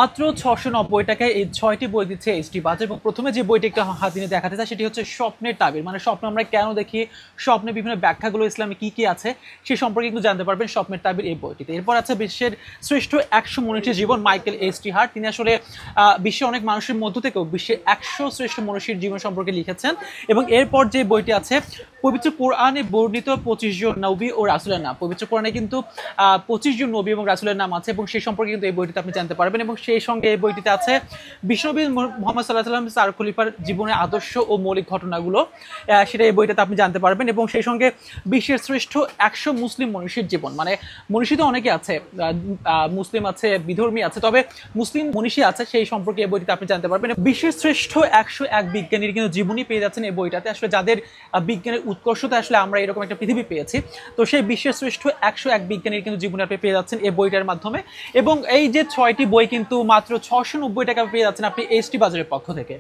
মাত্র ৬৯০ টাকায় এই ৬টি বই দিচ্ছে এইচডি বাজার। এবং প্রথমে যে বইটি একটু হাতে নিয়ে দেখাতে চাই সেটি হচ্ছে স্বপ্নের তাবির। মানে স্বপ্ন আমরা কেন দেখি, স্বপ্নে বিভিন্ন ব্যাখ্যাগুলো ইসলামে কি কি আছে সে সম্পর্কে কিন্তু জানতে পারবেন স্বপ্নের তাবির এই বইটিতে। এরপর আছে বিশ্বের শ্রেষ্ঠ ১০০ মনীষীর জীবন, মাইকেল এইচটি হার্ট। তিনি আসলে বিশ্বের অনেক মানুষের মধ্য থেকেও বিশ্বের ১০০ শ্রেষ্ঠ মনীষীর জীবন সম্পর্কে লিখেছেন। এবং এরপর যে বইটি আছে পবিত্র কোরআনে বর্ণিত ২৫ জন নবী ও রাসূলের নাম। পবিত্র কোরআনে কিন্তু ২৫ জন নবী এবং রাসূলের নাম আছে এবং সেই সম্পর্কে কিন্তু এই বইটিতে আপনি জানতে পারবেন। এবং সেই সঙ্গে এই বইটিতে আছে বিশ্বনবী মুহাম্মদ সাল্লাল্লাহু আলাইহি ওয়াসাল্লাম চার খলিফার জীবনের আদর্শ ও মৌলিক ঘটনাগুলো, সেটা এই বইটাতে আপনি জানতে পারবেন। এবং সেই সঙ্গে বিশ্বের শ্রেষ্ঠ ১০০ মুসলিম মনীষীর জীবন, মানে মনীষী তো অনেকে আছে, মুসলিম আছে, বিধর্মী আছে, তবে মুসলিম মনীষী আছে সেই সম্পর্কে এই বইটিতে আপনি জানতে পারবেন। বিশ্বের শ্রেষ্ঠ ১০১ বিজ্ঞানীর কিন্তু জীবনী পেয়ে যাচ্ছেন এই বইটাতে, আসলে যাদের বিজ্ঞানের উৎকর্ষতা আসলে আমরা এরকম একটা পৃথিবী পেয়েছি, তো সেই বিশ্বের শ্রেষ্ঠ ১০১ বিজ্ঞানীর কিন্তু জীবনী আপনি পেয়ে যাচ্ছেন এই বইটার মাধ্যমে। এবং এই যে ৬টি বই কিন্তু মাত্র ৬৯০ টাকা পেয়ে যাচ্ছেন আপনি এইচডি বাজারের পক্ষ থেকে।